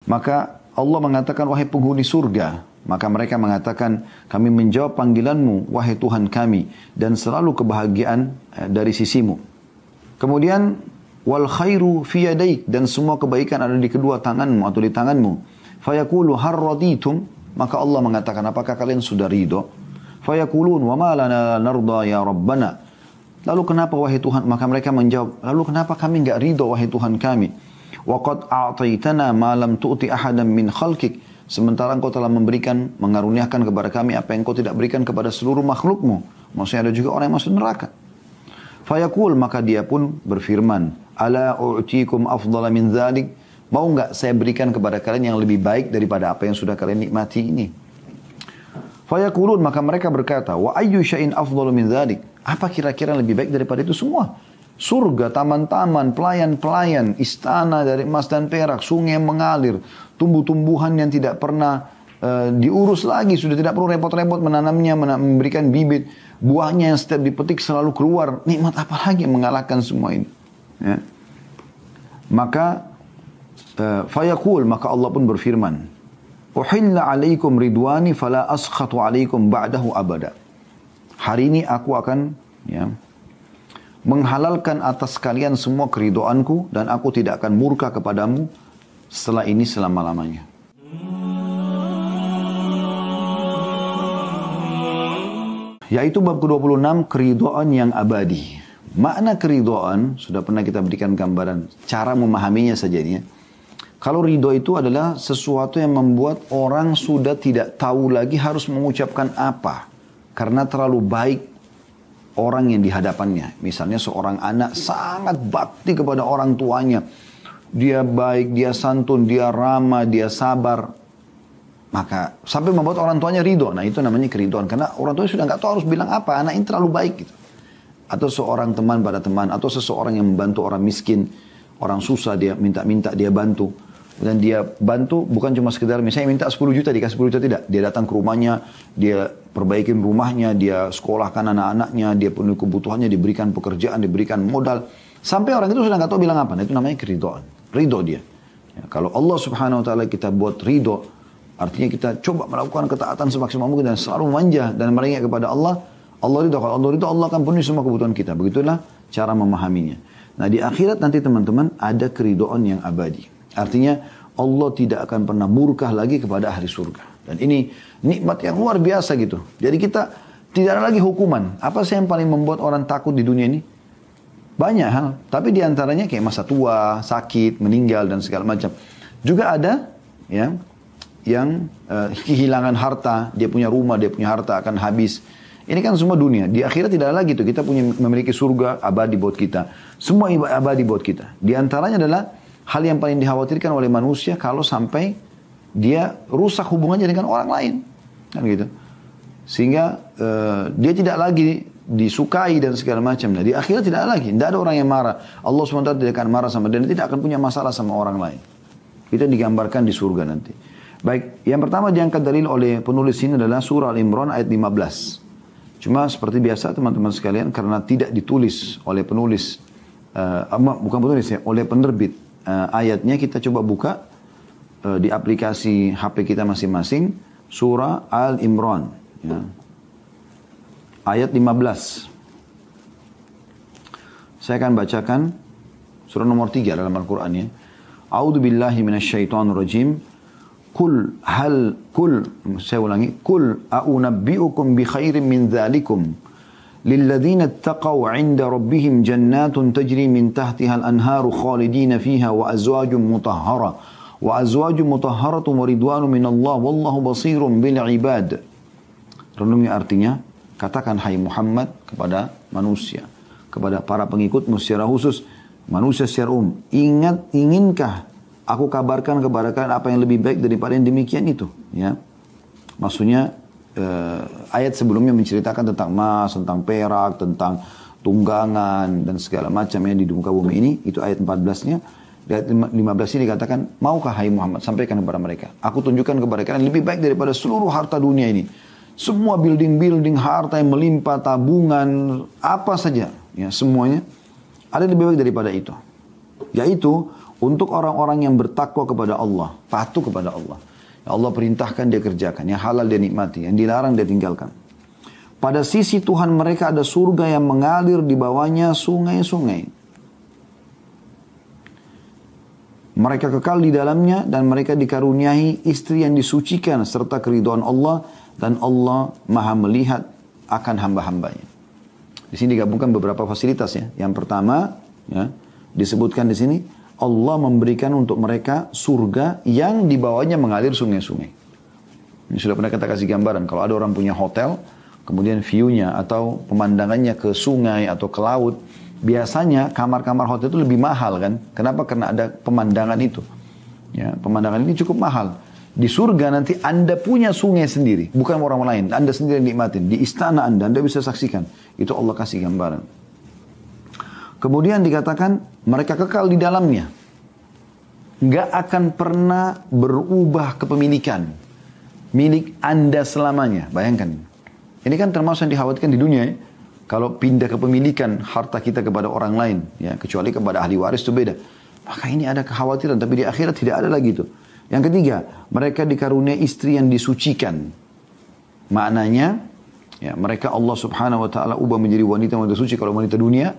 Maka Allah mengatakan, wahai penghuni surga. Maka mereka mengatakan, kami menjawab panggilanmu, wahai Tuhan kami. Dan selalu kebahagiaan dari sisimu. Kemudian, wal khairu fi yadaik. Dan semua kebaikan ada di kedua tanganmu atau di tanganmu. Fayaqulu har raditum. Maka Allah mengatakan, apakah kalian sudah ridho? Fayaqulun, wa ma lana narda ya Rabbana. Lalu kenapa wahai Tuhan? Maka mereka menjawab, lalu kenapa kami enggak ridho wahai Tuhan kami? Wa qad a'taitana ma lam tu'ti ahadan min khalqik. Sementara engkau telah memberikan, mengaruniakan kepada kami apa yang engkau tidak berikan kepada seluruh makhlukmu. Maksudnya ada juga orang yang masuk neraka. Fayaqul, maka dia pun berfirman, ala u'tikum afdala min dzalik. Mau enggak saya berikan kepada kalian yang lebih baik daripada apa yang sudah kalian nikmati ini? Fayaqulun, maka mereka berkata, wa ayyu syai'in afdalu min dzalik? Apa kira-kira lebih baik daripada itu semua? Surga, taman-taman, pelayan-pelayan, istana dari emas dan perak, sungai yang mengalir, tumbuh-tumbuhan yang tidak pernah diurus lagi, sudah tidak perlu repot-repot menanamnya, memberikan bibit, buahnya yang setiap dipetik selalu keluar. Nikmat apa lagi yang mengalahkan semua ini? Ya. Maka fayaqul, maka Allah pun berfirman, uhilla alaikum ridwani fala askhatu alaikum ba'dahu abada. Hari ini aku akan menghalalkan atas kalian semua keridoanku dan aku tidak akan murka kepadamu setelah ini selama-lamanya. Yaitu bab ke-26, keridoan yang abadi. Makna keridoan sudah pernah kita berikan gambaran, cara memahaminya saja ini. Kalau ridho itu adalah sesuatu yang membuat orang sudah tidak tahu lagi harus mengucapkan apa. Karena terlalu baik orang yang di hadapannya. Misalnya seorang anak sangat bakti kepada orang tuanya. Dia baik, dia santun, dia ramah, dia sabar. Maka sampai membuat orang tuanya ridho. Nah itu namanya keridoan. Karena orang tuanya sudah nggak tahu harus bilang apa. Anak ini terlalu baik gitu. Atau seorang teman pada teman. Atau seseorang yang membantu orang miskin. Orang susah dia minta-minta dia bantu. Dan dia bantu bukan cuma sekedar misalnya minta 10 juta dikasih 10 juta, tidak. Dia datang ke rumahnya, dia perbaikin rumahnya, dia sekolahkan anak-anaknya, dia penuhi kebutuhannya, diberikan pekerjaan, diberikan modal. Sampai orang itu sudah nggak tahu bilang apa. Nah itu namanya keridhaan. Ridho dia. Ya, kalau Allah subhanahu wa ta'ala kita buat ridho, artinya kita coba melakukan ketaatan semaksimal mungkin dan selalu manja dan meringak kepada Allah. Allah ridho. Kalau Allah ridho, Allah akan penuhi semua kebutuhan kita. Begitulah cara memahaminya. Nah di akhirat nanti teman-teman ada keridhaan yang abadi. Artinya Allah tidak akan pernah murka lagi kepada ahli surga. Dan ini nikmat yang luar biasa gitu. Jadi kita tidak ada lagi hukuman. Apa sih yang paling membuat orang takut di dunia ini? Banyak hal. Tapi diantaranya kayak masa tua, sakit, meninggal dan segala macam. Juga ada yang kehilangan harta. Dia punya rumah, dia punya harta akan habis. Ini kan semua dunia. Di akhirat tidak ada lagi itu. Kita memiliki surga abadi buat kita. Semua abadi buat kita. Di antaranya adalah hal yang paling dikhawatirkan oleh manusia kalau sampai dia rusak hubungannya dengan orang lain. Kan gitu. Sehingga dia tidak lagi disukai dan segala macam. Nah, di akhirat tidak ada lagi. Tidak ada orang yang marah. Allah SWT tidak akan marah sama dia. Dan tidak akan punya masalah sama orang lain. Itu digambarkan di surga nanti. Baik, yang pertama diangkat dalil oleh penulis ini adalah surah Al-Imran ayat 15. Cuma seperti biasa teman-teman sekalian, karena tidak ditulis oleh penulis, bukan penulis ya, oleh penerbit, ayatnya kita coba buka di aplikasi HP kita masing-masing surah Al-Imran ya. Ayat 15. Saya akan bacakan surah nomor 3 dalam Al-Quran ya. A'udzu billahi minasyaitonir rajim. Saya ulangi, kul a'unabbi'ukum bi khairin min dzalikum للذين اتقوا عند ربهم جنات تجري من تحتها الأنهار خالدين فيها وأزواج مطهرة ورضوان من الله والله بصير بالعباد. Renungi artinya, katakan hai Muhammad kepada manusia, kepada para pengikutmu secara khusus, manusia secara inginkah aku kabarkan kepada kalian apa yang lebih baik daripada yang demikian itu? Ya, maksudnya ayat sebelumnya menceritakan tentang emas, tentang perak, tentang tunggangan dan segala macam yang di muka bumi ini. Itu ayat 14-nya. Di ayat 15 ini dikatakan, maukah hai Muhammad sampaikan kepada mereka, aku tunjukkan kepada kalian lebih baik daripada seluruh harta dunia ini. Semua building-building harta yang melimpah, tabungan, apa saja, ya semuanya ada lebih baik daripada itu. Yaitu Untuk orang-orang yang bertakwa kepada Allah, patuh kepada Allah. Yang Allah perintahkan dia kerjakan, yang halal dia nikmati, yang dilarang dia tinggalkan. Pada sisi Tuhan mereka ada surga yang mengalir di bawahnya sungai-sungai. Mereka kekal di dalamnya dan mereka dikaruniai istri yang disucikan serta keridhaan Allah, dan Allah Maha melihat akan hamba-hambanya. Di sini digabungkan beberapa fasilitas ya. Yang pertama ya, disebutkan di sini Allah memberikan untuk mereka surga yang di bawahnya mengalir sungai-sungai. Ini sudah pernah kita kasih gambaran. Kalau ada orang punya hotel, kemudian view-nya atau pemandangannya ke sungai atau ke laut, biasanya kamar-kamar hotel itu lebih mahal kan? Kenapa? Karena ada pemandangan itu. Ya, pemandangan ini cukup mahal. Di surga nanti Anda punya sungai sendiri, bukan orang lain. Anda sendiri yang nikmatin. Di istana Anda bisa saksikan. Itu Allah kasih gambaran. Kemudian dikatakan mereka kekal di dalamnya. Nggak akan pernah berubah kepemilikan. Milik Anda selamanya. Bayangkan. Ini kan termasuk yang dikhawatirkan di dunia ya. Kalau pindah kepemilikan harta kita kepada orang lain. Ya, kecuali kepada ahli waris itu beda. Maka ini ada kekhawatiran. Tapi di akhirat tidak ada lagi itu. Yang ketiga, mereka dikaruniai istri yang disucikan. Maknanya, ya, mereka Allah subhanahu wa ta'ala ubah menjadi wanita suci. Kalau wanita dunia,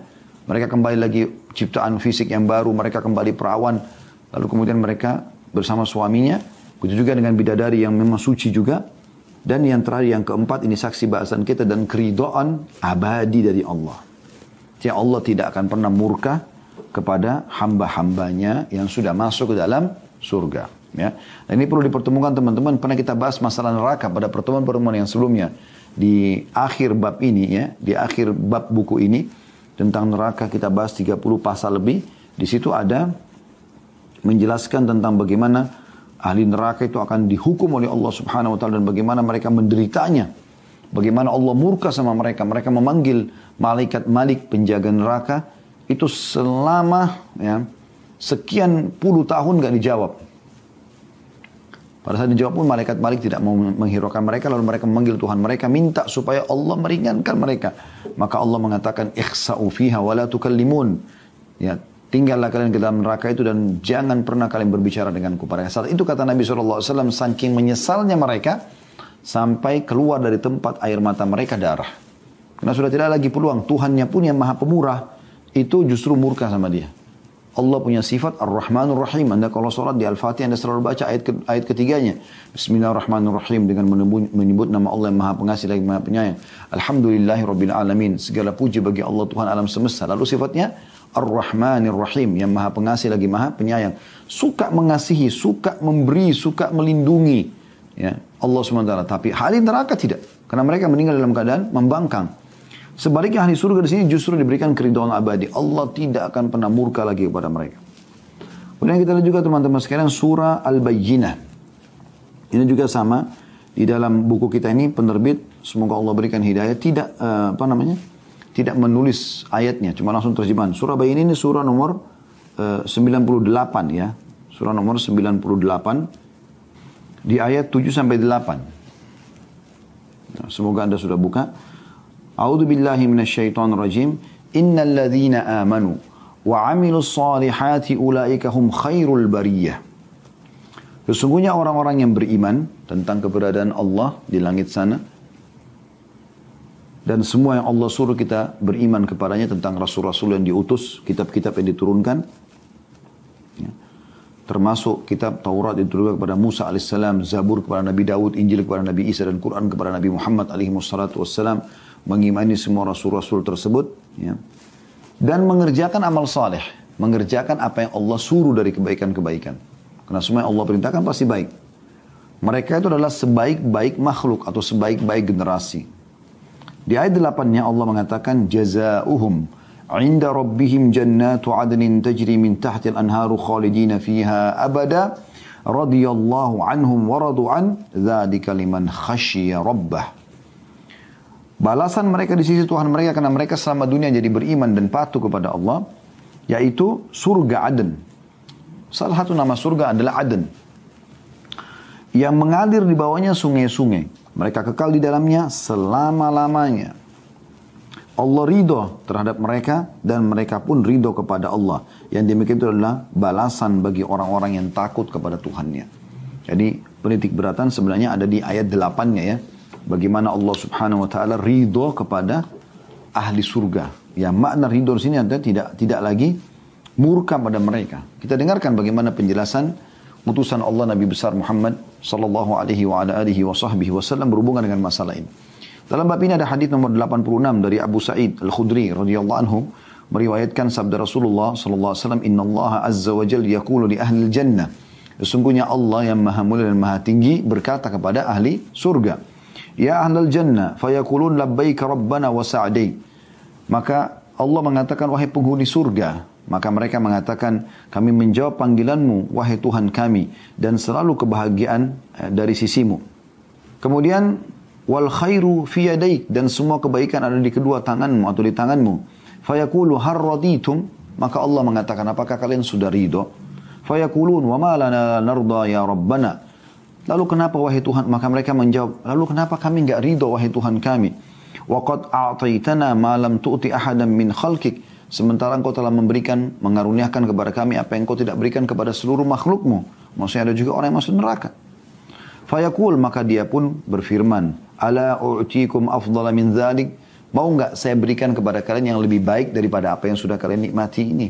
mereka kembali lagi ciptaan fisik yang baru, mereka kembali perawan. Lalu kemudian mereka bersama suaminya. Begitu juga dengan bidadari yang memang suci juga. Dan yang terakhir, yang keempat, ini saksi bahasan kita, dan keridhaan abadi dari Allah. Jadi Allah tidak akan pernah murka kepada hamba-hambanya yang sudah masuk ke dalam surga. Ya. Dan ini perlu dipertemukan teman-teman. Pernah kita bahas masalah neraka pada pertemuan-pertemuan yang sebelumnya. Di akhir bab ini, ya, di akhir bab buku ini, tentang neraka kita bahas 30 pasal lebih. Di situ ada menjelaskan tentang bagaimana ahli neraka itu akan dihukum oleh Allah subhanahu wa ta'ala dan bagaimana mereka menderitanya. Bagaimana Allah murka sama mereka. Mereka memanggil malaikat Malik penjaga neraka itu selama ya, sekian puluh tahun gak dijawab. Pada saat dijawab pun malaikat Malik tidak mau menghiraukan mereka, lalu mereka memanggil Tuhan mereka, minta supaya Allah meringankan mereka. Maka Allah mengatakan, ikhsa'u fiha wa la tukallimun. Ya, tinggallah kalian ke dalam neraka itu dan jangan pernah kalian berbicara denganku. Pada saat itu kata Nabi SAW, saking menyesalnya mereka, sampai keluar dari tempat air mata mereka darah. Karena sudah tidak lagi peluang. Tuhannya pun yang maha pemurah, itu justru murka sama dia. Allah punya sifat Ar-Rahmanur Rahim. Anda kalau sholat di Al-Fatihah, Anda selalu baca ayat ketiganya. Bismillahirrahmanirrahim. Dengan menyebut nama Allah yang maha pengasih lagi maha penyayang. Alhamdulillahirabbil alamin. Segala puji bagi Allah Tuhan alam semesta. Lalu sifatnya Ar-Rahmanir Rahim. Yang maha pengasih lagi maha penyayang. Suka mengasihi, suka memberi, suka melindungi. Ya, Allah SWT. Tapi ahli neraka tidak. Karena mereka meninggal dalam keadaan membangkang. Sebaliknya ahli surga di sini justru diberikan keridhaan abadi. Allah tidak akan pernah murka lagi kepada mereka. Kemudian kita lihat juga teman-teman sekalian surah Al-Bayyinah. Ini juga sama di dalam buku kita ini penerbit, semoga Allah berikan hidayah, tidak tidak menulis ayatnya, cuma langsung terjemahan. Surah Bayyinah ini surah nomor 98 ya. Surah nomor 98 di ayat 7 sampai 8. Nah, semoga Anda sudah buka. A'udzu billahi minasyaitonir rajim. Innal ladzina amanu wa 'amilus solihati ulaika hum khairul bariyah. Sesungguhnya orang-orang yang beriman tentang keberadaan Allah di langit sana dan semua yang Allah suruh kita beriman kepadanya tentang rasul-rasul yang diutus, kitab-kitab yang diturunkan, ya, termasuk kitab Taurat yang diturunkan kepada Musa alaihissalam, Zabur kepada Nabi Daud, Injil kepada Nabi Isa dan Quran kepada Nabi Muhammad alaihi wassalatu wassalam, mengimani semua rasul-rasul tersebut, ya, dan mengerjakan amal saleh, mengerjakan apa yang Allah suruh dari kebaikan-kebaikan. Karena semua yang Allah perintahkan pasti baik. Mereka itu adalah sebaik-baik makhluk atau sebaik-baik generasi. Di ayat 8-nya Allah mengatakan jazaohum 'inda rabbihim jannatu 'adnin tajri min tahtil anharu khalidina fiha abada radhiyallahu anhum wa radu an dzalika liman khasyiya rabbah. Balasan mereka di sisi Tuhan mereka karena mereka selama dunia jadi beriman dan patuh kepada Allah, yaitu surga Aden. Salah satu nama surga adalah Aden, yang mengalir di bawahnya sungai-sungai. Mereka kekal di dalamnya selama-lamanya. Allah ridho terhadap mereka dan mereka pun ridho kepada Allah. Yang demikian itu adalah balasan bagi orang-orang yang takut kepada Tuhannya. Jadi penitik beratan sebenarnya ada di ayat 8-nya ya. Bagaimana Allah subhanahu wa ta'ala ridho kepada ahli surga. Ya, makna ridho di sini adalah tidak lagi murka pada mereka. Kita dengarkan bagaimana penjelasan utusan Allah Nabi besar Muhammad sallallahu alaihi wa ala alihi wa sahbihi wasallam berhubungan dengan masalah ini. Dalam bab ini ada hadis nomor 86 dari Abu Sa'id Al-Khudri radhiyallahu anhu meriwayatkan sabda Rasulullah sallallahu alaihi wasallam, "Innallaha azza wa jalla yaqulu li ahli jannah." Sesungguhnya Allah yang Maha Mulia dan Maha Tinggi berkata kepada ahli surga, "Ya ahlal jannah, fayaqulun labbaika rabbana wa sa'dai." Maka Allah mengatakan, "Wahai penghuni surga." Maka mereka mengatakan, "Kami menjawab panggilanmu, wahai Tuhan kami, dan selalu kebahagiaan dari sisimu." Kemudian, "Wal khairu fi yadaik," dan semua kebaikan ada di kedua tanganmu atau di tanganmu. Fayaqulu har raditum, maka Allah mengatakan, "Apakah kalian sudah ridho?" Fayaqulun, "Wa ma lana narda ya rabbana." Lalu kenapa wahai Tuhan? Maka mereka menjawab, lalu kenapa kami enggak ridho wahai Tuhan kami? "Wa qad a'taitana ma lam tu'ti ahadan min khalqik." Sementara engkau telah memberikan, mengaruniakan kepada kami apa yang engkau tidak berikan kepada seluruh makhlukmu. Maksudnya ada juga orang yang masuk neraka. Fayaqul, maka dia pun berfirman, "Ala u'tikum afdala min dzalik?" Mau enggak saya berikan kepada kalian yang lebih baik daripada apa yang sudah kalian nikmati ini?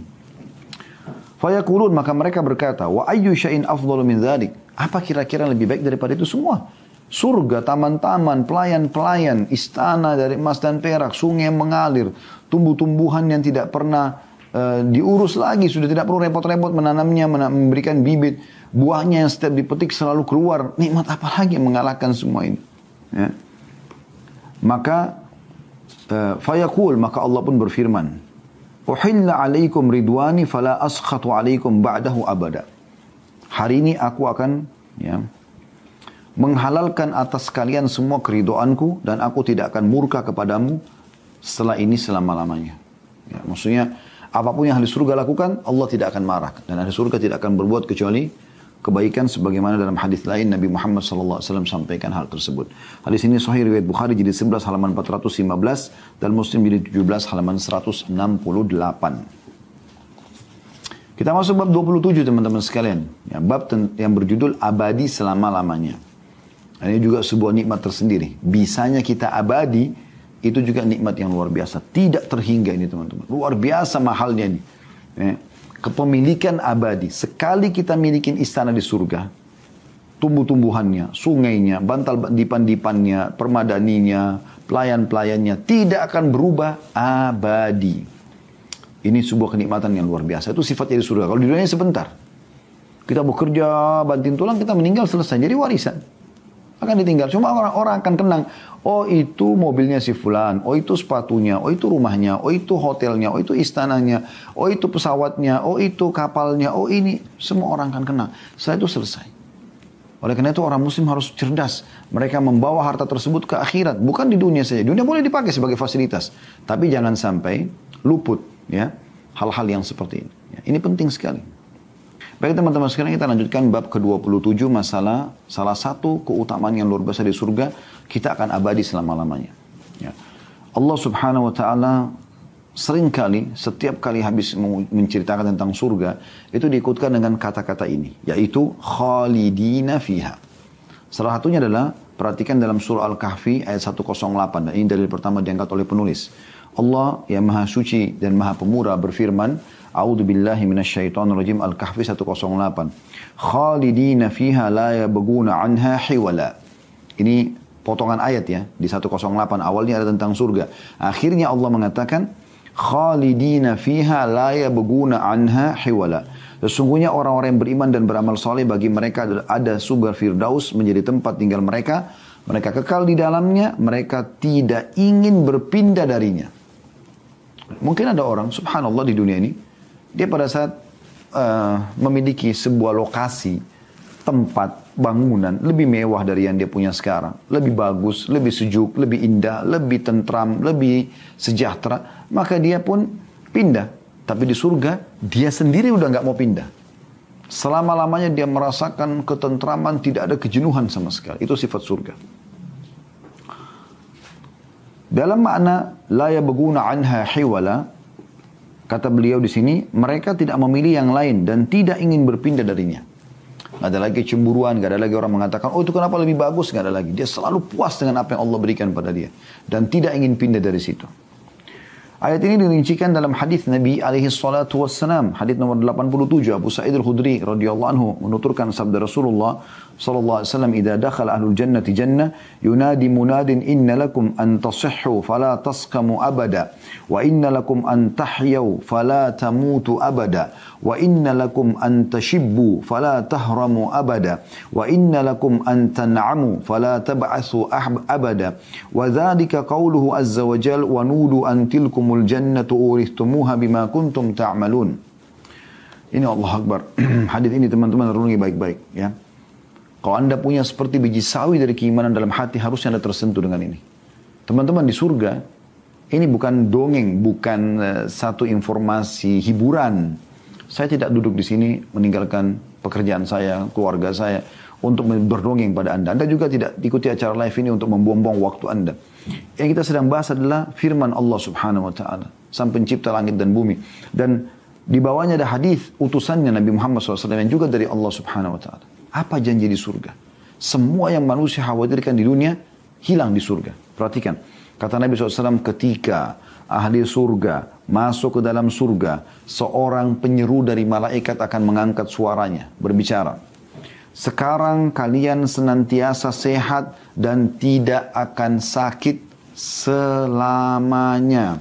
Fayaqulun, maka mereka berkata, "Wa ayyu syai'in afdalu min dzalik?" Apa kira-kira yang lebih baik daripada itu semua? Surga, taman-taman, pelayan-pelayan, istana dari emas dan perak, sungai yang mengalir, tumbuh-tumbuhan yang tidak pernah diurus lagi, sudah tidak perlu repot-repot menanamnya, memberikan bibit, buahnya yang setiap dipetik selalu keluar. Nikmat apa lagi yang mengalahkan semua ini? Ya. Maka fayaqul, maka Allah pun berfirman, "Uhilla alaikum ridwani fala askhatu alaikum ba'dahu abada." Hari ini aku akan menghalalkan atas kalian semua keridoanku dan aku tidak akan murka kepadamu setelah ini selama-lamanya. Ya, maksudnya apapun yang ahli surga lakukan, Allah tidak akan marah. Dan ahli surga tidak akan berbuat kecuali kebaikan sebagaimana dalam hadis lain Nabi Muhammad SAW sampaikan hal tersebut. Hadis ini sahih riwayat Bukhari jadi 11 halaman 415 dan Muslim jadi 17 halaman 168. Kita masuk bab 27 teman-teman sekalian. Ya, bab yang berjudul abadi selama-lamanya. Ini juga sebuah nikmat tersendiri. Bisanya kita abadi, itu juga nikmat yang luar biasa. Tidak terhingga ini teman-teman. Luar biasa mahalnya ini. Ya. Kepemilikan abadi. Sekali kita milikin istana di surga, tumbuh-tumbuhannya, sungainya, bantal dipan-dipannya, permadaninya, pelayan-pelayannya, tidak akan berubah abadi. Ini sebuah kenikmatan yang luar biasa. Itu sifatnya di surga. Kalau di dunia sebentar. Kita bekerja, banting tulang, kita meninggal, selesai. Jadi warisan. Akan ditinggal. Cuma orang-orang akan kenang. Oh itu mobilnya si fulan. Oh itu sepatunya. Oh itu rumahnya. Oh itu hotelnya. Oh itu istananya. Oh itu pesawatnya. Oh itu kapalnya. Oh ini. Semua orang akan kenang. Setelah itu selesai. Oleh karena itu orang muslim harus cerdas. Mereka membawa harta tersebut ke akhirat. Bukan di dunia saja. Dunia boleh dipakai sebagai fasilitas. Tapi jangan sampai luput. Ya, hal-hal yang seperti ini. Ya, ini penting sekali. Baik teman-teman sekarang kita lanjutkan bab ke-27 masalah salah satu keutamaan yang luar biasa di surga, kita akan abadi selama-lamanya. Ya. Allah subhanahu wa ta'ala seringkali, setiap kali habis menceritakan tentang surga, itu diikutkan dengan kata-kata ini, yaitu khalidina fiha. Salah satunya adalah, perhatikan dalam surah Al-Kahfi ayat 108, dan ini dalil pertama diangkat oleh penulis. Allah yang maha suci dan maha pemurah berfirman, A'udzu billahi minasyaitonir rajim, Al-Kahfi 108. Khalidina fiha la yabghuna anha hiwala. Ini potongan ayat ya di 108, awalnya ada tentang surga. Akhirnya Allah mengatakan khalidina fiha la yabghuna anha hiwala. Sesungguhnya orang-orang yang beriman dan beramal saleh bagi mereka ada surga Firdaus menjadi tempat tinggal mereka. Mereka kekal di dalamnya, mereka tidak ingin berpindah darinya. Mungkin ada orang, subhanallah di dunia ini, dia pada saat memiliki sebuah lokasi, tempat, bangunan lebih mewah dari yang dia punya sekarang. Lebih bagus, lebih sejuk, lebih indah, lebih tentram, lebih sejahtera. Maka dia pun pindah. Tapi di surga, dia sendiri udah nggak mau pindah. Selama-lamanya dia merasakan ketentraman, tidak ada kejenuhan sama sekali. Itu sifat surga. Dalam makna la yabghuna anha hiwala, kata beliau di sini, mereka tidak memilih yang lain dan tidak ingin berpindah darinya. Nggak ada lagi cemburuan, nggak ada lagi orang mengatakan, oh itu kenapa lebih bagus, nggak ada lagi. Dia selalu puas dengan apa yang Allah berikan pada dia dan tidak ingin pindah dari situ. Ayat ini dirincikan dalam hadis Nabi alaihi salatu wassalam, hadis nomor 87, Abu Sa'id al-Khudri radhiyallahu anhu menuturkan sabda Rasulullah sallallahu alaihi wasallam, "Idza dakhala ahlul jannati jannah yunadi munadin inna lakum an tasihhu fala tasqamu abada wa inna lakum an tahyaw fala tamutu abada wa inna lakum an tashibbu fala tahramu abada wa inna lakum an tan'amu fala tab'athu abada wa dzalika qawluhu azza wa jalla wa nudu an tilkumul jannatu uristumuha bima kuntum ta'malun." Ini Allah Akbar. Hadis ini teman-teman renungi baik-baik ya. Kalau anda punya seperti biji sawi dari keimanan dalam hati, harusnya anda tersentuh dengan ini. Teman-teman, di surga, ini bukan dongeng, bukan satu informasi hiburan. Saya tidak duduk di sini meninggalkan pekerjaan saya, keluarga saya, untuk berdongeng pada anda. Anda juga tidak ikuti acara live ini untuk membuang-buang waktu anda. Yang kita sedang bahas adalah firman Allah Subhanahu wa Ta'ala, Sang Pencipta langit dan bumi. Dan di bawahnya ada hadis utusannya Nabi Muhammad SAW yang juga dari Allah Subhanahu wa Ta'ala. Apa janji di surga? Semua yang manusia khawatirkan di dunia hilang di surga. Perhatikan. Kata Nabi SAW, ketika ahli surga masuk ke dalam surga, seorang penyeru dari malaikat akan mengangkat suaranya, berbicara. Sekarang kalian senantiasa sehat dan tidak akan sakit selamanya.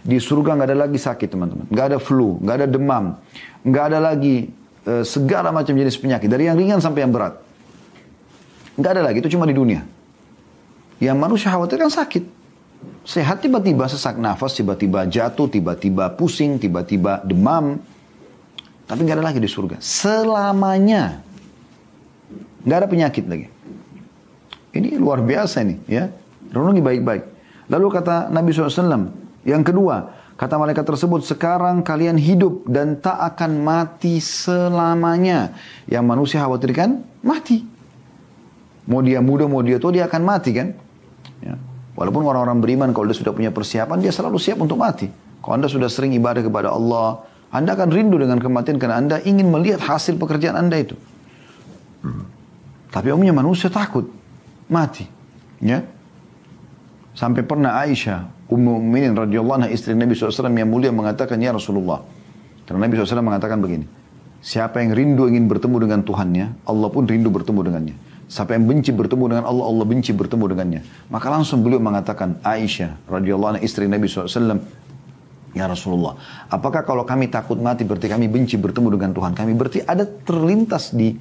Di surga nggak ada lagi sakit, teman-teman. Nggak ada flu, nggak ada demam, nggak ada lagi segala macam jenis penyakit, dari yang ringan sampai yang berat. Nggak ada lagi, itu cuma di dunia. Yang manusia khawatir kan sakit. Sehat tiba-tiba sesak nafas, tiba-tiba jatuh, tiba-tiba pusing, tiba-tiba demam. Tapi nggak ada lagi di surga. Selamanya. Nggak ada penyakit lagi. Ini luar biasa nih ya. Renungi baik-baik. Lalu kata Nabi SAW, yang kedua, kata malaikat tersebut, sekarang kalian hidup dan tak akan mati selamanya. Yang manusia khawatirkan, mati. Mau dia muda, mau dia tua, dia akan mati kan. Ya. Walaupun orang-orang beriman, kalau dia sudah punya persiapan, dia selalu siap untuk mati. Kalau anda sudah sering ibadah kepada Allah, anda akan rindu dengan kematian karena anda ingin melihat hasil pekerjaan anda itu. Tapi umumnya manusia takut mati. Ya. Sampai pernah Aisyah, Ummu Mukminin radhiyallahu anha, istri Nabi SAW yang mulia, mengatakan, ya Rasulullah. Karena Nabi SAW mengatakan begini, siapa yang rindu ingin bertemu dengan Tuhannya, Allah pun rindu bertemu dengannya. Siapa yang benci bertemu dengan Allah, Allah benci bertemu dengannya. Maka langsung beliau mengatakan, Aisyah radhiyallahu anha, istri Nabi SAW, ya Rasulullah, apakah kalau kami takut mati berarti kami benci bertemu dengan Tuhan kami? Berarti ada terlintas di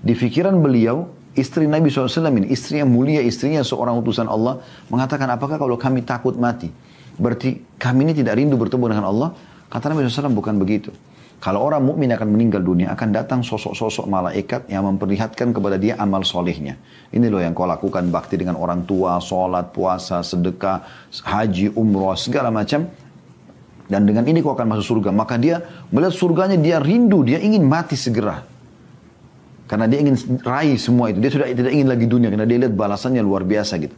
pikiran beliau, istri Nabi SAW ini, istri yang mulia, istrinya seorang utusan Allah, mengatakan, apakah kalau kami takut mati berarti kami ini tidak rindu bertemu dengan Allah? Kata Nabi SAW, bukan begitu. Kalau orang mukmin akan meninggal dunia, akan datang sosok-sosok malaikat yang memperlihatkan kepada dia amal solehnya. Ini loh yang kau lakukan, bakti dengan orang tua, sholat, puasa, sedekah, haji, umrah, segala macam. Dan dengan ini kau akan masuk surga. Maka dia melihat surganya, dia rindu, dia ingin mati segera. Karena dia ingin raih semua itu. Dia sudah tidak ingin lagi dunia, karena dia lihat balasannya luar biasa gitu.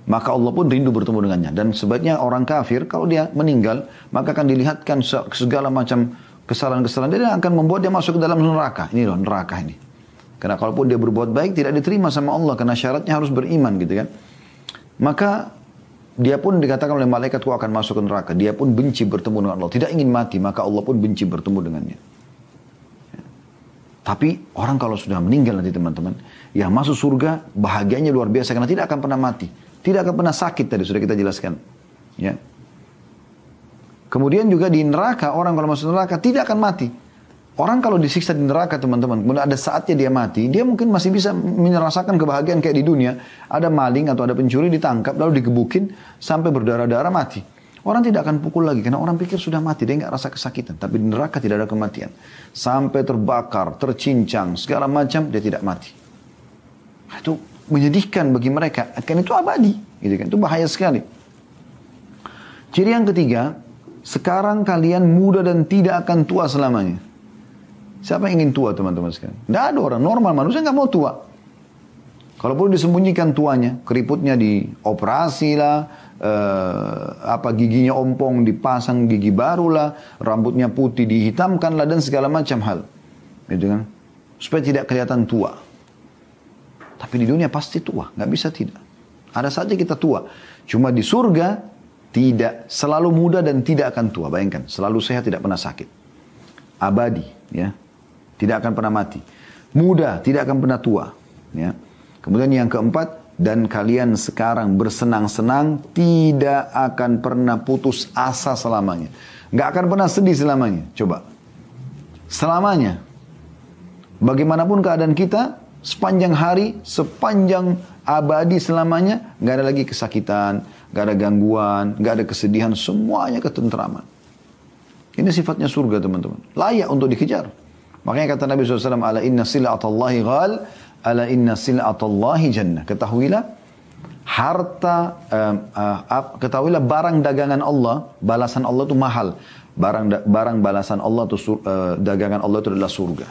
Maka Allah pun rindu bertemu dengannya. Dan sebaiknya orang kafir, kalau dia meninggal, maka akan dilihatkan segala macam kesalahan-kesalahan. Dia akan membuat dia masuk ke dalam neraka. Ini loh neraka ini. Karena kalaupun dia berbuat baik, tidak diterima sama Allah. Karena syaratnya harus beriman gitu kan. Maka dia pun dikatakan oleh malaikat, kau akan masuk ke neraka. Dia pun benci bertemu dengan Allah. Tidak ingin mati, maka Allah pun benci bertemu dengannya. Tapi orang kalau sudah meninggal nanti teman-teman, yang masuk surga bahagianya luar biasa. Karena tidak akan pernah mati. Tidak akan pernah sakit, tadi sudah kita jelaskan. Ya. Kemudian juga di neraka, orang kalau masuk neraka tidak akan mati. Orang kalau disiksa di neraka teman-teman, kemudian ada saatnya dia mati, dia mungkin masih bisa merasakan kebahagiaan kayak di dunia. Ada maling atau ada pencuri ditangkap, lalu digebukin sampai berdarah-darah mati. Orang tidak akan pukul lagi, karena orang pikir sudah mati, dia nggak rasa kesakitan. Tapi di neraka tidak ada kematian. Sampai terbakar, tercincang, segala macam, dia tidak mati. Itu menyedihkan bagi mereka, kan itu abadi. Gitu kan? Itu bahaya sekali. Ciri yang ketiga, sekarang kalian muda dan tidak akan tua selamanya. Siapa yang ingin tua teman-teman sekalian? Tidak ada orang normal, manusia nggak mau tua. Kalau perlu disembunyikan tuanya, keriputnya dioperasi lah, giginya ompong dipasang gigi baru lah, rambutnya putih dihitamkan lah, dan segala macam hal, gitu kan? Supaya tidak kelihatan tua. Tapi di dunia pasti tua, nggak bisa tidak. Ada saja kita tua. Cuma di surga tidak, selalu muda dan tidak akan tua. Bayangkan, selalu sehat, tidak pernah sakit, abadi, ya, tidak akan pernah mati, muda, tidak akan pernah tua, ya. Kemudian yang keempat, dan kalian sekarang bersenang-senang, tidak akan pernah putus asa selamanya. Nggak akan pernah sedih selamanya. Coba. Selamanya. Bagaimanapun keadaan kita, sepanjang hari, sepanjang abadi selamanya, nggak ada lagi kesakitan, nggak ada gangguan, nggak ada kesedihan, semuanya ketentraman. Ini sifatnya surga, teman-teman. Layak untuk dikejar. Makanya kata Nabi SAW, ala inna sil'atallahi ghal, ala inna sil'atallahi jannah. Ketahuilah ketahuilah barang dagangan Allah, balasan Allah itu mahal. Barang balasan Allah itu dagangan Allah itu adalah surga.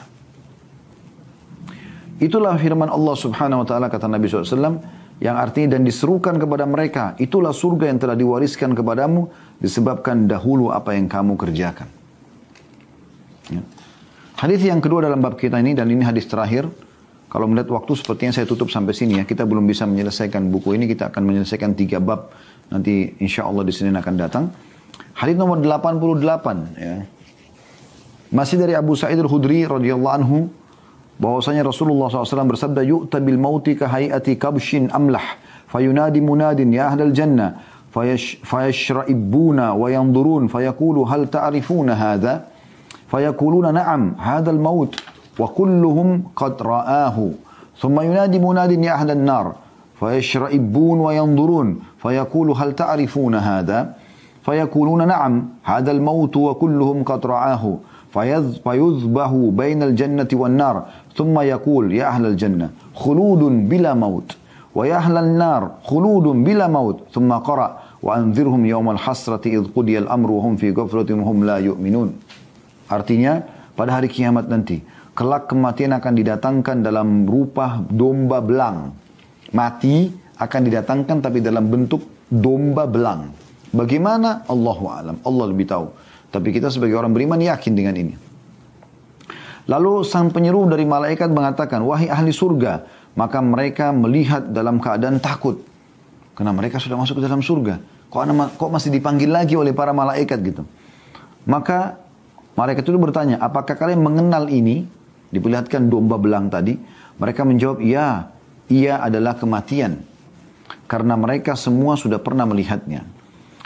Itulah firman Allah Subhanahu wa taala, kata Nabi SAW, yang artinya, dan diserukan kepada mereka, itulah surga yang telah diwariskan kepadamu disebabkan dahulu apa yang kamu kerjakan. Ya. Hadis yang kedua dalam bab kita ini, dan ini hadis terakhir. Kalau melihat waktu sepertinya saya tutup sampai sini ya. Kita belum bisa menyelesaikan buku ini. Kita akan menyelesaikan 3 bab. Nanti insya Allah di Senin akan datang. Hadis nomor 88. Ya. Masih dari Abu Sa'id al-Khudri radhiyallahu anhu. Bahwasanya Rasulullah SAW bersabda, yu'ta bil mauti kahayati kabshin amlah. Fayunadi munadin ya ahlal jannah. Fayashra'ibuna wa yandurun. Fayakulu hal ta'rifuna hadha. Fayakuluna na'am hadal maut. وكلهم قد رآه ثم ينادي مناد يا أهل النار فيشرئبون وينظرون فيقول هل تعرفون هذا فيقولون نعم هذا الموت وكلهم قد رآه فيذبح بين الجنة والنار ثم يقول يا أهل الجنة خلود بلا موت ويا أهل النار خلود بلا موت ثم قرأ وأنذرهم يوم الحسرة إذ قضي الأمر وهم في غفلة وهم لا يؤمنون. Artinya pada hari kiamat nanti kelak kematian akan didatangkan dalam rupa domba belang. Mati akan didatangkan tapi dalam bentuk domba belang. Bagaimana? Allahu a'lam. Allah lebih tahu. Tapi kita sebagai orang beriman yakin dengan ini. Lalu sang penyeru dari malaikat mengatakan, wahai ahli surga. Maka mereka melihat dalam keadaan takut. Karena mereka sudah masuk ke dalam surga. Kok masih dipanggil lagi oleh para malaikat gitu. Maka malaikat itu bertanya, apakah kalian mengenal ini? Diperlihatkan domba belang tadi. Mereka menjawab, ya, ia adalah kematian. Karena mereka semua sudah pernah melihatnya.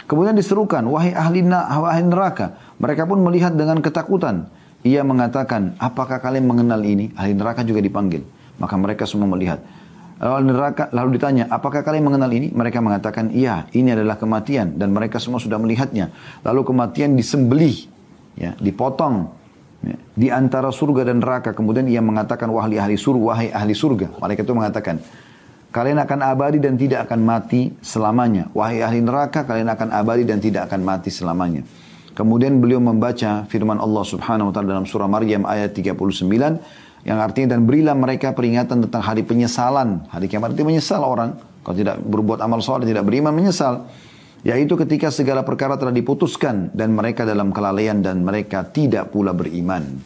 Kemudian diserukan, wahai ahli neraka. Mereka pun melihat dengan ketakutan. Ia mengatakan, apakah kalian mengenal ini? Ahli neraka juga dipanggil. Maka mereka semua melihat. Lalu ditanya, apakah kalian mengenal ini? Mereka mengatakan, iya, ini adalah kematian. Dan mereka semua sudah melihatnya. Lalu kematian disembelih, ya, dipotong di antara surga dan neraka. Kemudian ia mengatakan, wahai ahli surga. Malaikat itu mengatakan, kalian akan abadi dan tidak akan mati selamanya. Wahai ahli neraka, kalian akan abadi dan tidak akan mati selamanya. Kemudian beliau membaca firman Allah Subhanahu wa taala dalam surah Maryam ayat 39 yang artinya, dan berilah mereka peringatan tentang hari penyesalan. Hari kiamat itu menyesal orang kalau tidak berbuat amal soleh, tidak beriman, menyesal. Yaitu ketika segala perkara telah diputuskan dan mereka dalam kelalaian dan mereka tidak pula beriman.